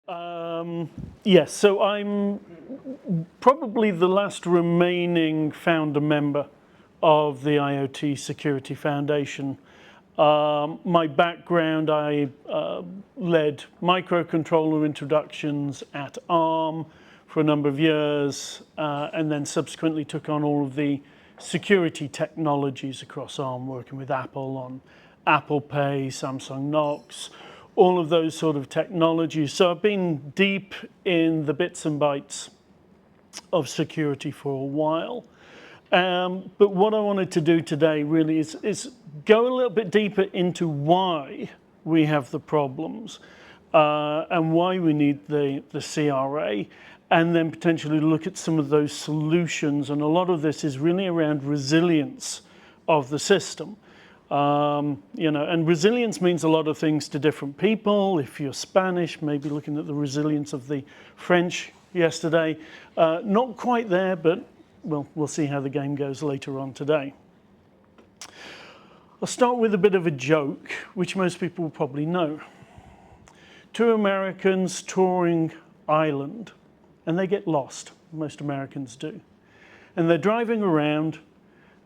Yes, so I'm probably the last remaining founder member of the IoT Security Foundation. My background, I led microcontroller introductions at ARM for a number of years, and then subsequently took on all of the security technologies across ARM, working with Apple on Apple Pay, Samsung Knox, all of those sort of technologies. So I've been deep in the bits and bytes of security for a while. But what I wanted to do today really is go a little bit deeper into why we have the problems and why we need the CRA, and then potentially look at some of those solutions. And a lot of this is really around resilience of the system. And resilience means a lot of things to different people. If you're Spanish, maybe looking at the resilience of the French yesterday. Not quite there, but we'll see how the game goes later on today. I'll start with a bit of a joke, which most people will probably know. Two Americans touring Ireland, and they get lost. Most Americans do. And they're driving around,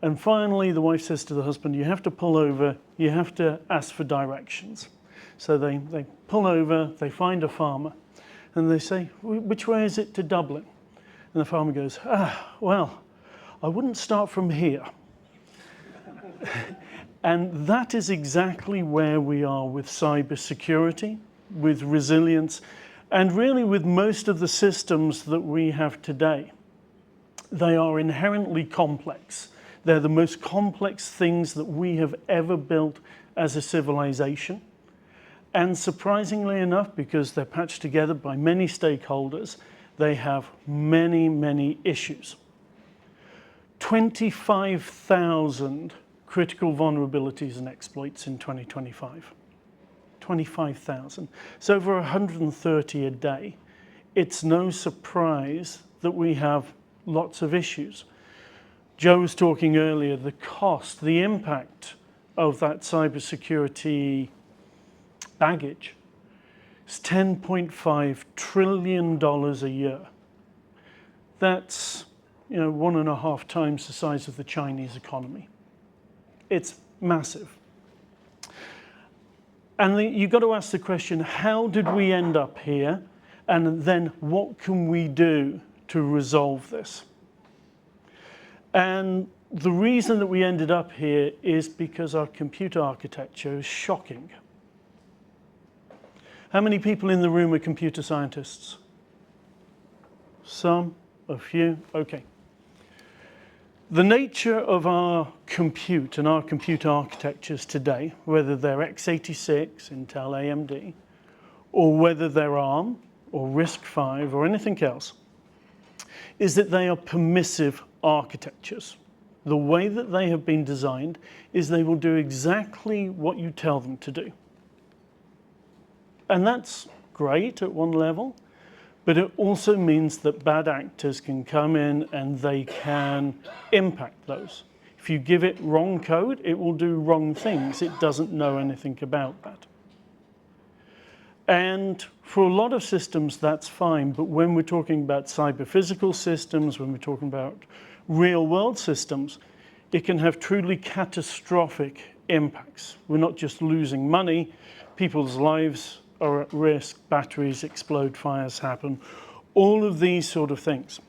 and finally the wife says to the husband, you have to pull over, you have to ask for directions. So they pull over, they find a farmer, and they say, which way is it to Dublin? And the farmer goes, well, I wouldn't start from here. And that is exactly where we are with cybersecurity, with resilience, and really with most of the systems that we have today. They are inherently complex. They're the most complex things that we have ever built as a civilization. And surprisingly enough, because they're patched together by many stakeholders, they have many, many issues. 25,000 critical vulnerabilities and exploits in 2025. 25,000. It's over 130 a day. It's no surprise that we have lots of issues. Joe was talking earlier, the cost, the impact of that cybersecurity baggage is $10.5 trillion a year. That's 1.5 times the size of the Chinese economy. It's massive. And you've got to ask the question, how did we end up here? And then what can we do to resolve this? And the reason that we ended up here is because our computer architecture is shocking. How many people in the room are computer scientists? Some, a few, okay. The nature of our compute and our computer architectures today, whether they're x86, Intel, AMD, or whether they're ARM or RISC-V or anything else, is that they are permissive architectures. The way that they have been designed is they will do exactly what you tell them to do. And that's great at one level, but it also means that bad actors can come in and they can impact those. If you give it wrong code, it will do wrong things. It doesn't know anything about that. And for a lot of systems, that's fine. But when we're talking about cyber-physical systems, when we're talking about real-world systems, it can have truly catastrophic impacts. We're not just losing money. People's lives are at risk. Batteries explode, fires happen, all of these sort of things.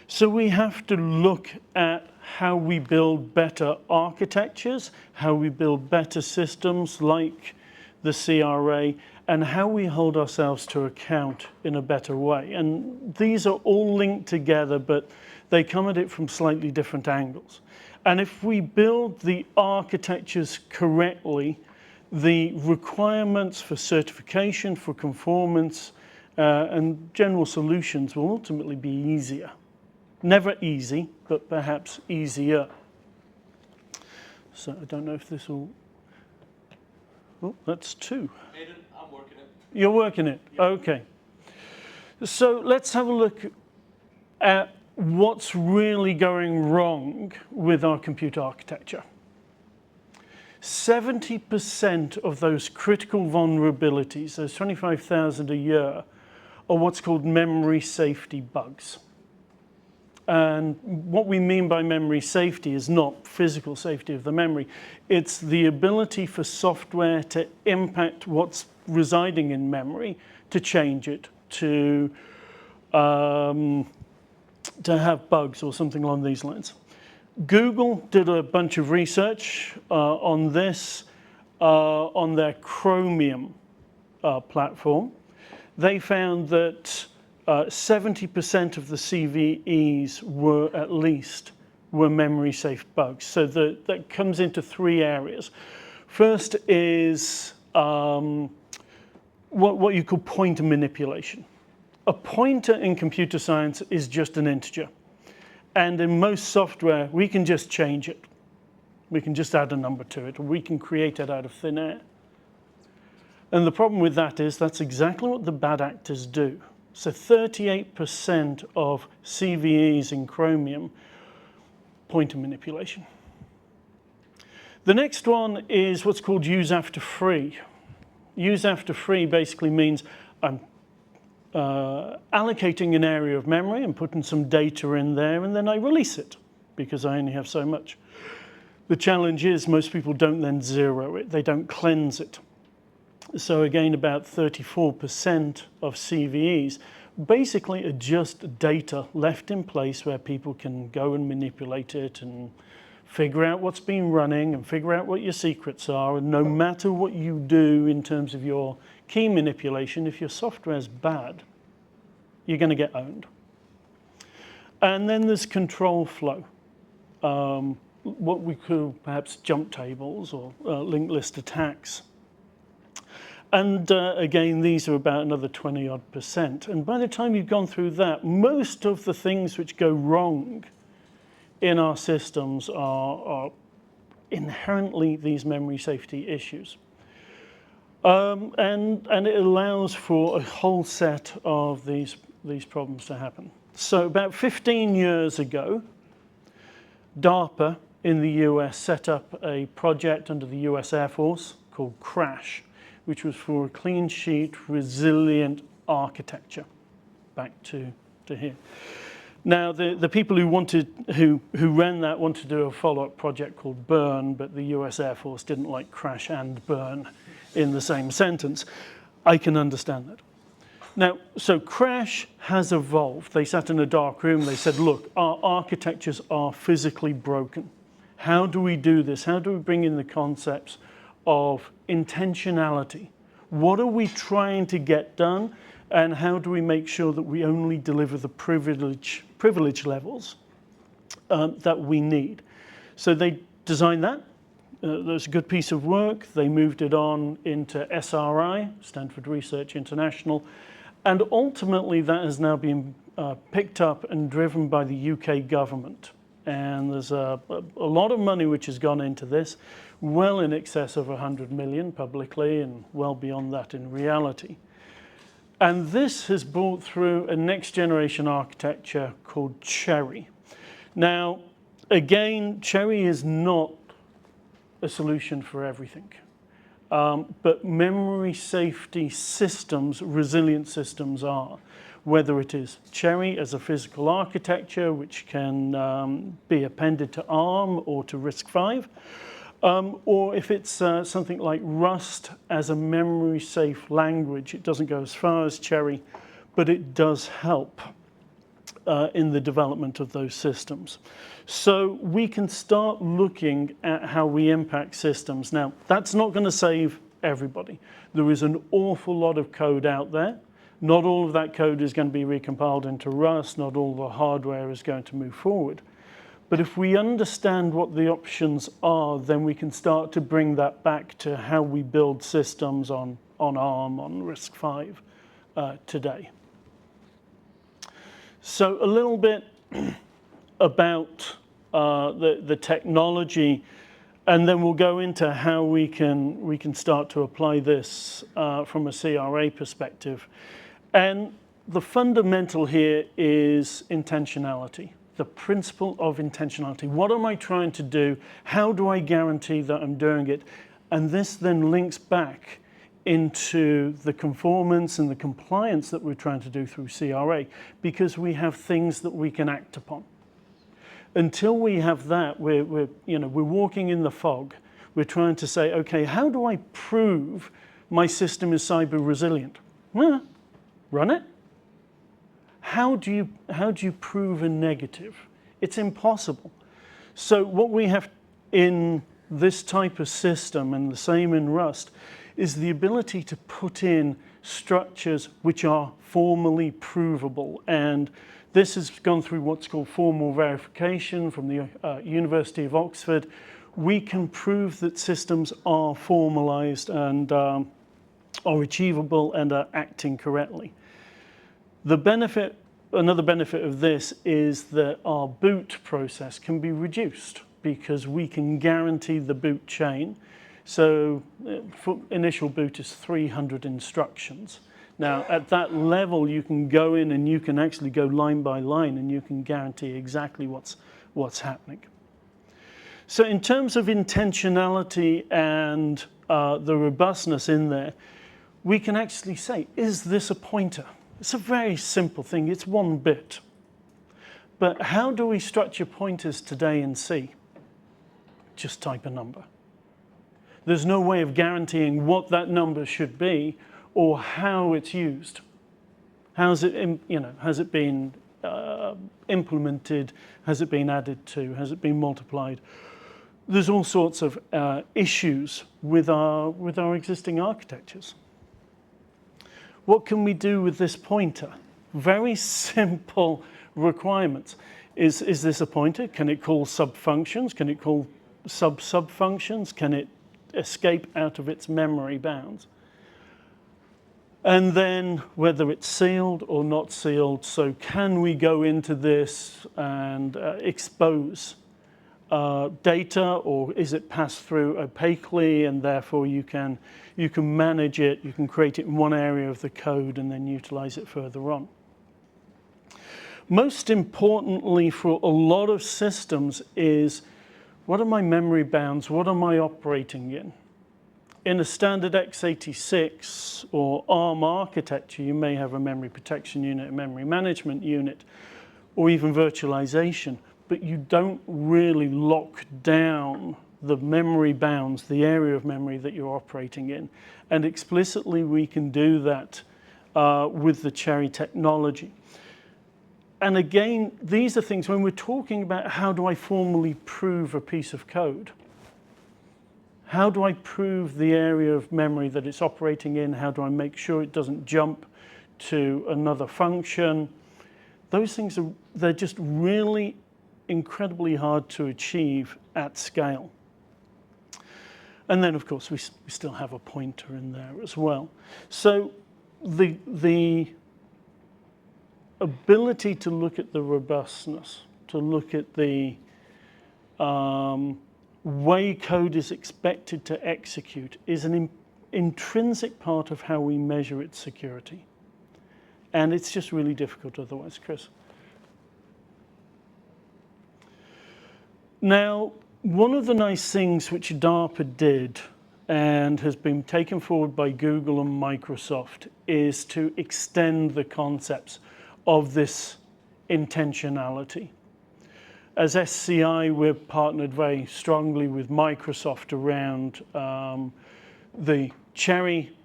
So we have to look at how we build better architectures, how we build better systems like the CRA, and how we hold ourselves to account in a better way. And these are all linked together, but they come at it from slightly different angles. And if we build the architectures correctly, the requirements for certification, for conformance, and general solutions will ultimately be easier. Never easy, but perhaps easier. So I don't know if this will... Oh, that's 2. Haydn, I'm working it. You're working it? Yeah. Okay. So let's have a look at what's really going wrong with our computer architecture. 70% of those critical vulnerabilities, those 25,000 a year, are what's called memory safety bugs. And what we mean by memory safety is not physical safety of the memory. It's the ability for software to impact what's residing in memory, to change it, to have bugs or something along these lines. Google did a bunch of research on this on their Chromium platform. They found that 70% of the CVEs were memory safe bugs. So that comes into three areas. First is what you call pointer manipulation. A pointer in computer science is just an integer. And in most software, we can just change it. We can just add a number to it, or we can create it out of thin air. And the problem with that is that's exactly what the bad actors do. So 38% of CVEs in Chromium, pointer manipulation. The next one is what's called use after free. Use after free basically means I'm allocating an area of memory and putting some data in there, and then I release it because I only have so much. The challenge is most people don't then zero it. They don't cleanse it. So again, about 34% of CVEs basically are just data left in place where people can go and manipulate it and figure out what's been running and figure out what your secrets are. And no matter what you do in terms of your key manipulation, if your software is bad, you're going to get owned. And then there's control flow, what we call perhaps jump tables or linked list attacks. And again, these are about another 20-odd%. And by the time you've gone through that, most of the things which go wrong in our systems are inherently these memory safety issues. And it allows for a whole set of these problems to happen. So about 15 years ago, DARPA in the US set up a project under the US Air Force called CRASH, which was for a clean sheet, resilient architecture. Back to here. Now, the people who ran that wanted to do a follow-up project called BURN, but the US Air Force didn't like crash and burn in the same sentence. I can understand that. Now, so crash has evolved. They sat in a dark room. They said, look, our architectures are physically broken. How do we do this? How do we bring in the concepts of intentionality? What are we trying to get done? And how do we make sure that we only deliver the privilege levels that we need? So they designed that. That was a good piece of work. They moved it on into SRI, Stanford Research International. And ultimately, that has now been picked up and driven by the UK government. And there's a lot of money which has gone into this, well in excess of 100 million publicly and well beyond that in reality. And this has brought through a next generation architecture called Cherry. Now, again, Cherry is not a solution for everything. But memory safety systems, resilient systems are. Whether it is Cherry as a physical architecture, which can be appended to ARM or to RISC-V, or if it's something like Rust as a memory safe language. It doesn't go as far as Cherry, but it does help in the development of those systems. So we can start looking at how we impact systems. Now, that's not going to save everybody. There is an awful lot of code out there. Not all of that code is going to be recompiled into Rust. Not all the hardware is going to move forward. But if we understand what the options are, then we can start to bring that back to how we build systems on ARM, on RISC-V today. So a little bit about the technology, and then we'll go into how we can start to apply this from a CRA perspective. And the fundamental here is intentionality. the principle of intentionality. What am I trying to do? How do I guarantee that I'm doing it? And this then links back into the conformance and the compliance that we're trying to do through CRA, because we have things that we can act upon. Until we have that, we're walking in the fog. We're trying to say, okay, how do I prove my system is cyber resilient? Well, run it. How do you prove a negative? It's impossible. So what we have in this type of system, and the same in Rust, is the ability to put in structures which are formally provable. And this has gone through what's called formal verification from the University of Oxford. We can prove that systems are formalized and are achievable and are acting correctly. Another benefit of this is that our boot process can be reduced because we can guarantee the boot chain. So for initial boot is 300 instructions. Now at that level you can go in and you can actually go line by line and you can guarantee exactly what's happening. So in terms of intentionality and the robustness in there, we can actually say, is this a pointer? It's a very simple thing, it's 1 bit. But how do we structure pointers today in C? Just type a number. There's no way of guaranteeing what that number should be or how it's used. How's it, has it been implemented? Has it been added to? Has it been multiplied? There's all sorts of issues with our existing architectures. What can we do with this pointer? Very simple requirements. Is this a pointer? Can it call sub-functions? Can it call sub-sub-functions? Can it escape out of its memory bounds? And then whether it's sealed or not sealed, so can we go into this and expose data, or is it passed through opaquely and therefore you can manage it, you can create it in one area of the code and then utilize it further on. Most importantly for a lot of systems is, what are my memory bounds? What am I operating in? In a standard x86 or ARM architecture, you may have a memory protection unit, a memory management unit, or even virtualization, but you don't really lock down the memory bounds, the area of memory that you're operating in. And explicitly, we can do that with the Cherry technology. And again, these are things, when we're talking about how do I formally prove a piece of code, how do I prove the area of memory that it's operating in? How do I make sure it doesn't jump to another function? Those things they're just really incredibly hard to achieve at scale. And then, of course, we still have a pointer in there as well. So the ability to look at the robustness, to look at the way code is expected to execute is an intrinsic part of how we measure its security. And it's just really difficult otherwise, Chris. Now, one of the nice things which DARPA did and has been taken forward by Google and Microsoft is to extend the concepts of this intentionality. As SCI, we're partnered very strongly with Microsoft around the Cherry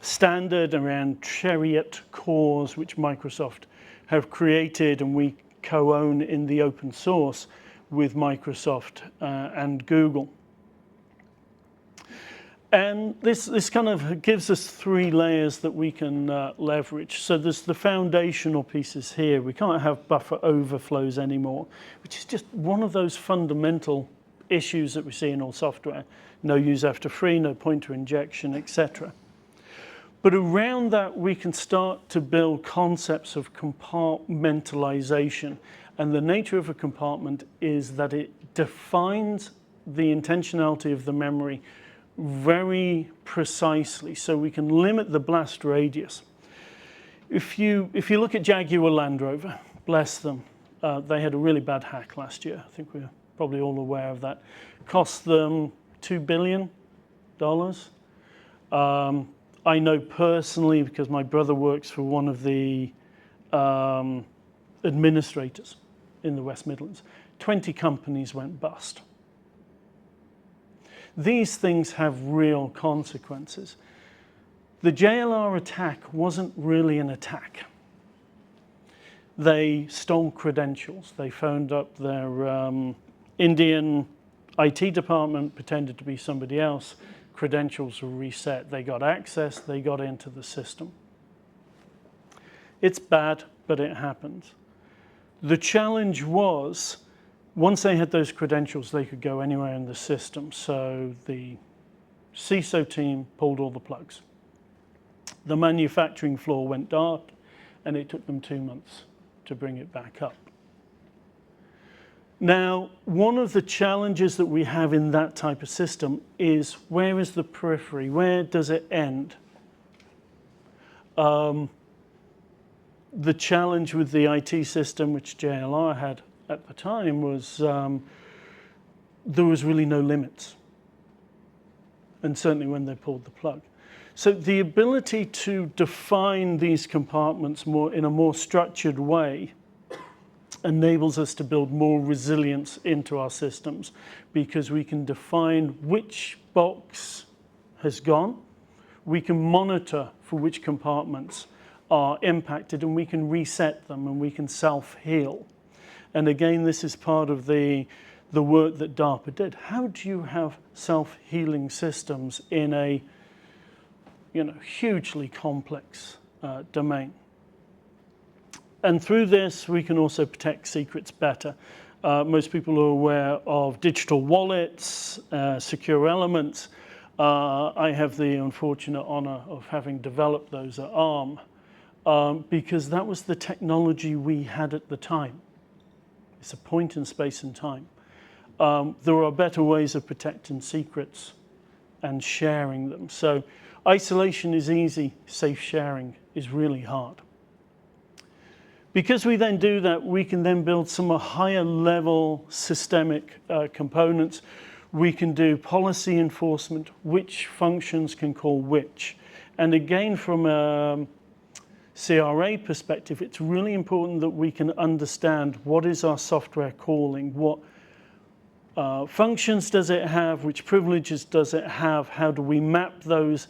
standard, around Chariot cores, which Microsoft have created and we co-own in the open source with Microsoft and Google. And this kind of gives us 3 layers that we can leverage. So there's the foundational pieces here. We can't have buffer overflows anymore, which is just one of those fundamental issues that we see in all software. No use after free, no pointer injection, etc. But around that, we can start to build concepts of compartmentalization. And the nature of a compartment is that it defines the intentionality of the memory very precisely, so we can limit the blast radius. If you look at Jaguar Land Rover, bless them, they had a really bad hack last year. I think we're probably all aware of that. Cost them $2 billion. I know personally, because my brother works for one of the administrators in the West Midlands, 20 companies went bust. These things have real consequences. The JLR attack wasn't really an attack. They stole credentials. They phoned up their Indian IT department, pretended to be somebody else. Credentials were reset. They got access. They got into the system. It's bad, but it happens. The challenge was, once they had those credentials, they could go anywhere in the system. So the CISO team pulled all the plugs. The manufacturing floor went dark, and it took them 2 months to bring it back up. Now, one of the challenges that we have in that type of system is, where is the periphery? Where does it end? The challenge with the IT system, which JLR had at the time, was there was really no limits. And certainly when they pulled the plug. So the ability to define these compartments in a more structured way enables us to build more resilience into our systems, because we can define which box has gone, we can monitor for which compartments are impacted, and we can reset them, and we can self-heal. And again, this is part of the work that DARPA did. How do you have self-healing systems in a hugely complex domain? And through this, we can also protect secrets better. Most people are aware of digital wallets, secure elements. I have the unfortunate honor of having developed those at ARM, because that was the technology we had at the time. It's a point in space and time. There are better ways of protecting secrets and sharing them. So isolation is easy, safe sharing is really hard. Because we then do that, we can then build some higher level systemic components. We can do policy enforcement, which functions can call which. And again, from a CRA perspective, it's really important that we can understand what is our software calling, what functions does it have, which privileges does it have, how do we map those,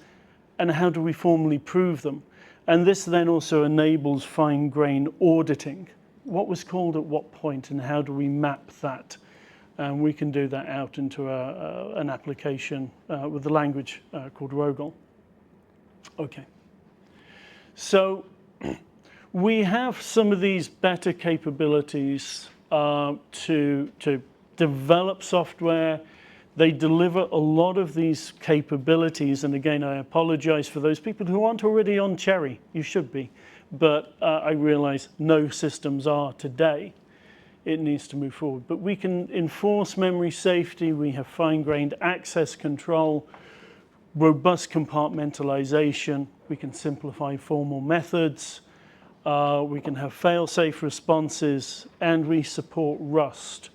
and how do we formally prove them. And this then also enables fine-grained auditing. What was called at what point, and how do we map that? And we can do that out into an application with a language called Rogol. Okay. So we have some of these better capabilities to develop software. They deliver a lot of these capabilities, and again, I apologize for those people who aren't already on Cherry. You should be, but I realize no systems are today. It needs to move forward. But we can enforce memory safety. We have fine-grained access control, robust compartmentalization. We can simplify formal methods. We can have fail-safe responses, and we support Rust,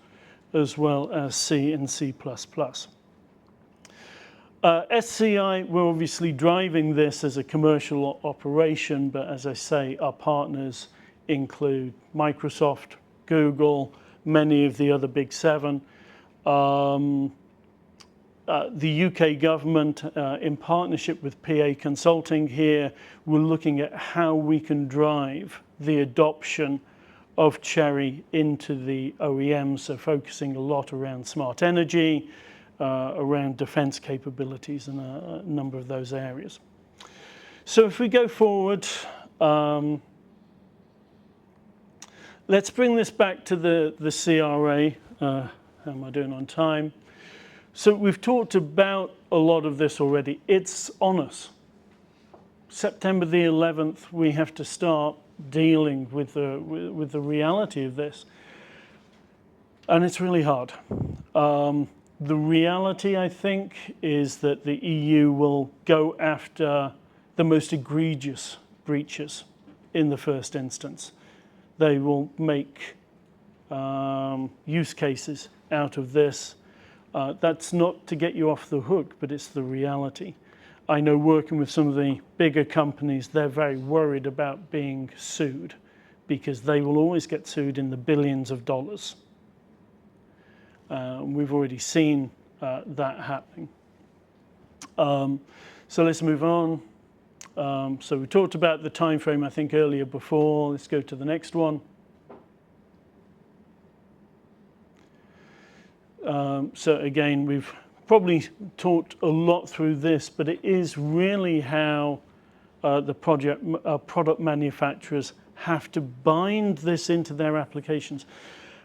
as well as C and C++. SCI, we're obviously driving this as a commercial operation, but as I say, our partners include Microsoft, Google, many of the other big seven. The UK government, in partnership with PA Consulting here, we're looking at how we can drive the adoption of Cherry into the OEMs, so focusing a lot around smart energy, around defense capabilities, and a number of those areas. So if we go forward, let's bring this back to the CRA. How am I doing on time? So we've talked about a lot of this already. It's on us. September the 11th, we have to start dealing with the reality of this. And it's really hard. The reality, I think, is that the EU will go after the most egregious breaches in the first instance. They will make use cases out of this. That's not to get you off the hook, but it's the reality. I know working with some of the bigger companies, they're very worried about being sued because they will always get sued in the billions of dollars. We've already seen that happening. So let's move on. So we talked about the time frame, I think, earlier before. Let's go to the next one. So again, we've probably talked a lot through this, but it is really how the product manufacturers have to bind this into their applications.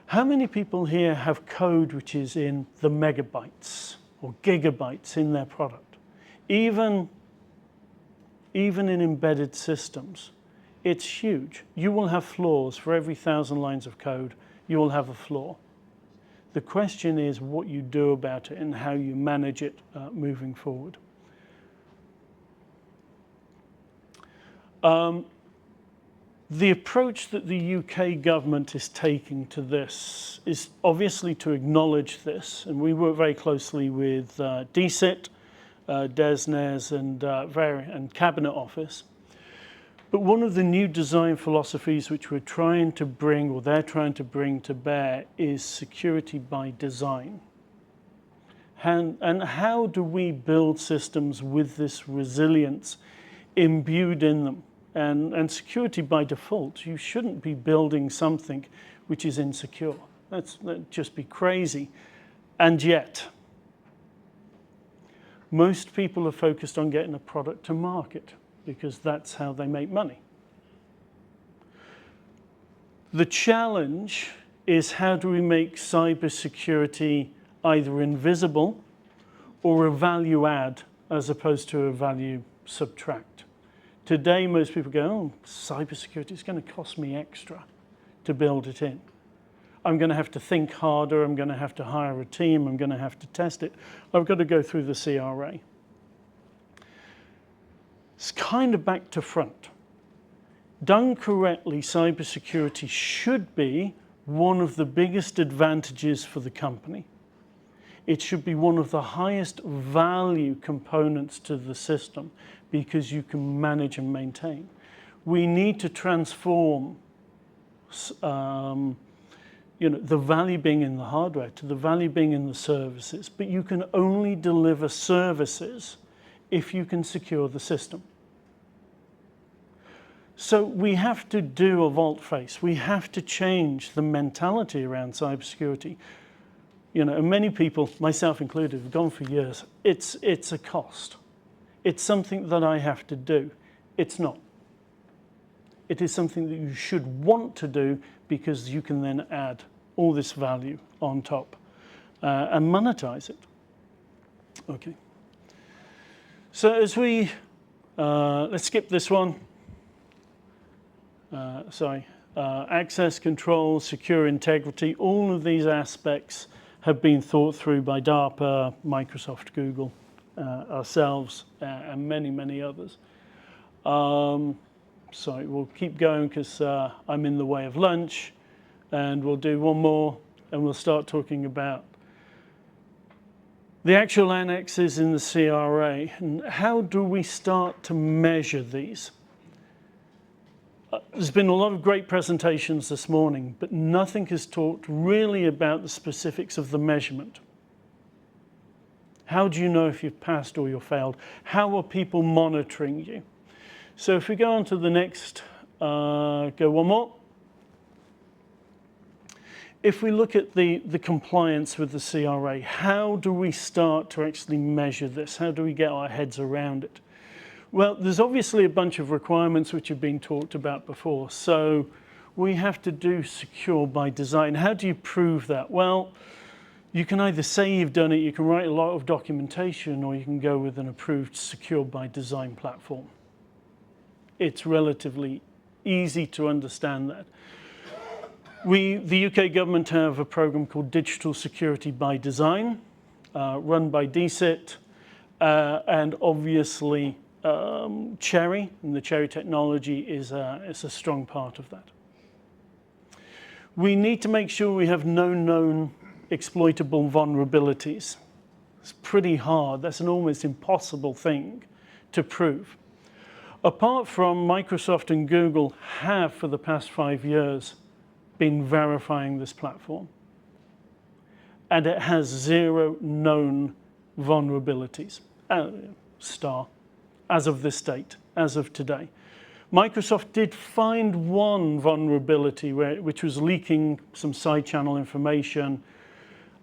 How many people here have code which is in the megabytes or gigabytes in their product? Even in embedded systems, it's huge. You will have flaws. For every 1,000 lines of code, you will have a flaw. The question is what you do about it and how you manage it moving forward. The approach that the UK government is taking to this is obviously to acknowledge this, and we work very closely with DCIT, DESNES, and Cabinet Office. But one of the new design philosophies which we're trying to bring, or they're trying to bring to bear, is security by design. And how do we build systems with this resilience imbued in them? And security by default, you shouldn't be building something which is insecure. That'd just be crazy. And yet, most people are focused on getting a product to market because that's how they make money. The challenge is how do we make cybersecurity either invisible or a value add as opposed to a value subtract. Today, most people go, oh, cybersecurity is going to cost me extra to build it in. I'm going to have to think harder. I'm going to have to hire a team. I'm going to have to test it. I've got to go through the CRA. It's kind of back to front. Done correctly, cybersecurity should be one of the biggest advantages for the company. It should be one of the highest value components to the system because you can manage and maintain. We need to transform the value being in the hardware to the value being in the services, but you can only deliver services if you can secure the system. So we have to do a volte-face. We have to change the mentality around cybersecurity. And many people, myself included, have gone for years. It's a cost. It's something that I have to do. It's not. It is something that you should want to do because you can then add all this value on top and monetize it. Okay. So as we, let's skip this one. Access control, secure integrity, all of these aspects have been thought through by DARPA, Microsoft, Google, ourselves, and many, many others. Sorry, we'll keep going because I'm in the way of lunch, and we'll do one more, and we'll start talking about the actual annexes in the CRA, and how do we start to measure these? There's been a lot of great presentations this morning, but nothing has talked really about the specifics of the measurement. How do you know if you've passed or you've failed? How are people monitoring you? So if we go on to the next, go one more. If we look at the compliance with the CRA, how do we start to actually measure this? How do we get our heads around it? Well, there's obviously a bunch of requirements which have been talked about before. So we have to do secure by design. How do you prove that? Well, you can either say you've done it, you can write a lot of documentation, or you can go with an approved secure by design platform. It's relatively easy to understand that. The UK government have a program called Digital Security by Design, run by DCIT, and obviously Cherry, and the Cherry technology is a strong part of that. We need to make sure we have no known exploitable vulnerabilities. It's pretty hard. That's an almost impossible thing to prove. Apart from Microsoft and Google have, for the past 5 years, been verifying this platform. And it has 0 known vulnerabilities, star, as of this date, as of today. Microsoft did find one vulnerability which was leaking some side channel information,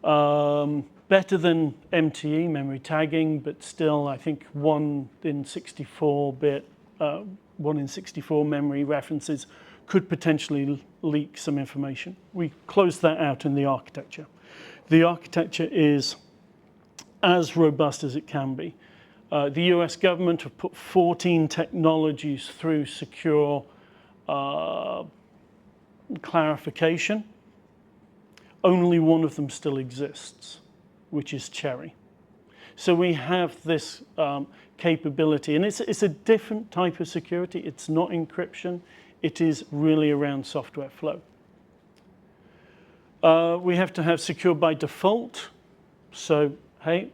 better than MTE, memory tagging, but still I think 1 in 64-bit, 1 in 64 memory references could potentially leak some information. We closed that out in the architecture. The architecture is as robust as it can be. The US government have put 14 technologies through secure clarification. Only one of them still exists, which is Cherry. So we have this capability, and it's a different type of security. It's not encryption. It is really around software flow. We have to have secure by default. So, hey,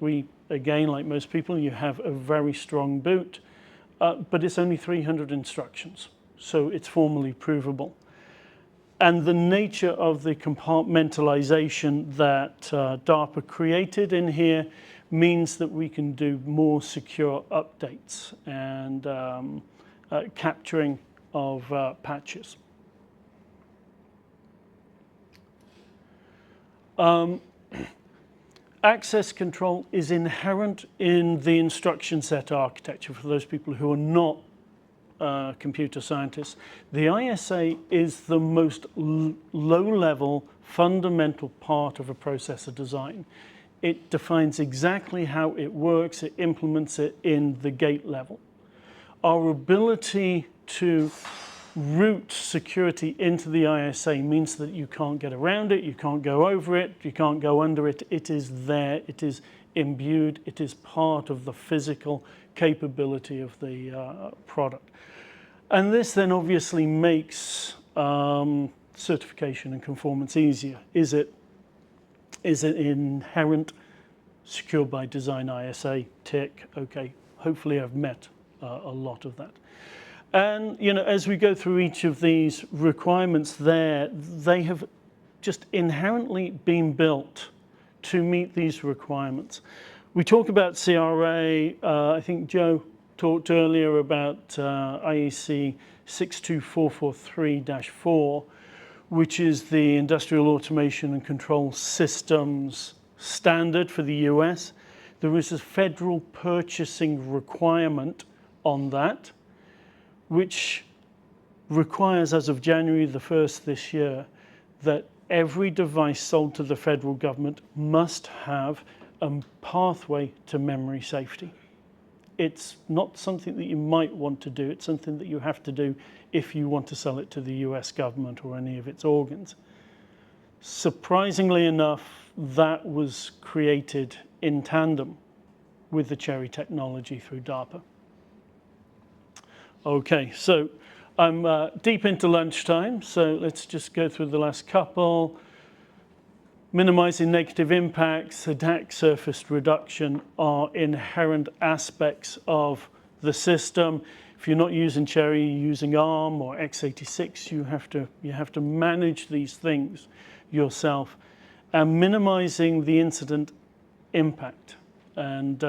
again, like most people, you have a very strong boot, but it's only 300 instructions, so it's formally provable. And the nature of the compartmentalization that DARPA created in here means that we can do more secure updates and capturing of patches. Access control is inherent in the instruction set architecture for those people who are not computer scientists. The ISA is the most low-level, fundamental part of a processor design. It defines exactly how it works. It implements it in the gate level. Our ability to route security into the ISA means that you can't get around it, you can't go over it, you can't go under it. It is there, it is imbued, it is part of the physical capability of the product. And this then obviously makes certification and conformance easier. Is it inherent, secure by design ISA, tick, okay, hopefully I've met a lot of that. And as we go through each of these requirements there, they have just inherently been built to meet these requirements. We talk about CRA, I think Joe talked earlier about IEC 62443-4, which is the Industrial Automation and Control Systems standard for the US. There is a federal purchasing requirement on that, which requires, as of January the 1st this year, that every device sold to the federal government must have a pathway to memory safety. It's not something that you might want to do. It's something that you have to do if you want to sell it to the US government or any of its organs. Surprisingly enough, that was created in tandem with the Cherry technology through DARPA. Okay, so I'm deep into lunchtime, so let's just go through the last couple. Minimizing negative impacts, attack surface reduction are inherent aspects of the system. If you're not using Cherry, you're using ARM or x86, you have to manage these things yourself. And minimizing the incident impact. And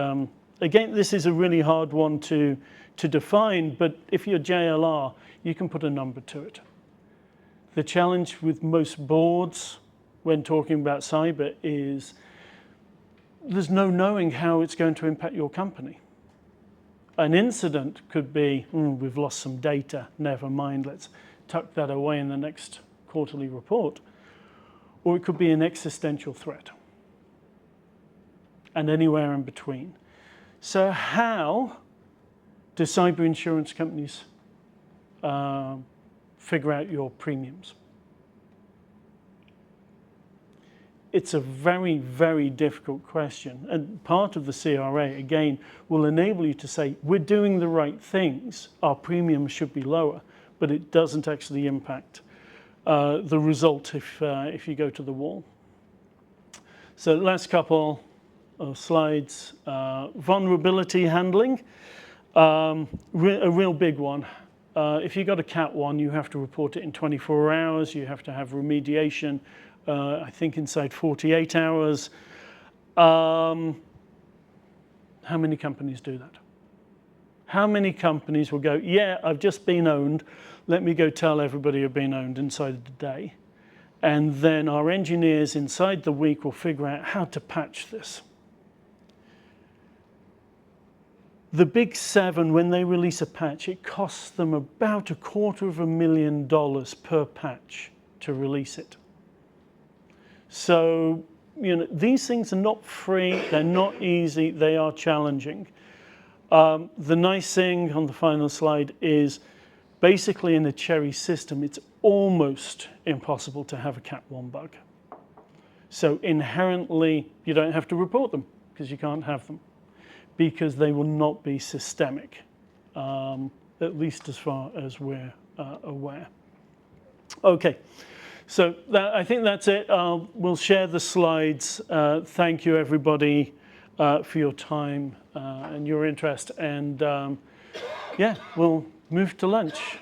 again, this is a really hard one to define, but if you're JLR, you can put a number to it. The challenge with most boards when talking about cyber is there's no knowing how it's going to impact your company. An incident could be, we've lost some data, never mind, let's tuck that away in the next quarterly report. Or it could be an existential threat. And anywhere in between. So how do cyber insurance companies figure out your premiums? It's a very, very difficult question. And part of the CRA, again, will enable you to say, we're doing the right things, our premiums should be lower, but it doesn't actually impact the result if you go to the wall. So last couple of slides, vulnerability handling, a real big one. If you've got a Cat 1, you have to report it in 24 hours. You have to have remediation, I think, inside 48 hours. How many companies do that? How many companies will go, yeah, I've just been owned. Let me go tell everybody I've been owned inside of the day. And then our engineers inside the week will figure out how to patch this. The big seven, when they release a patch, it costs them about $250,000 per patch to release it. So, you know, these things are not free, they're not easy, they are challenging. The nice thing on the final slide is basically in a Cherry system, it's almost impossible to have a Cat 1 bug. So inherently, you don't have to report them because you can't have them, because they will not be systemic, at least as far as we're aware. Okay, so I think that's it. We'll share the slides. Thank you, everybody, for your time and your interest. And yeah, we'll move to lunch.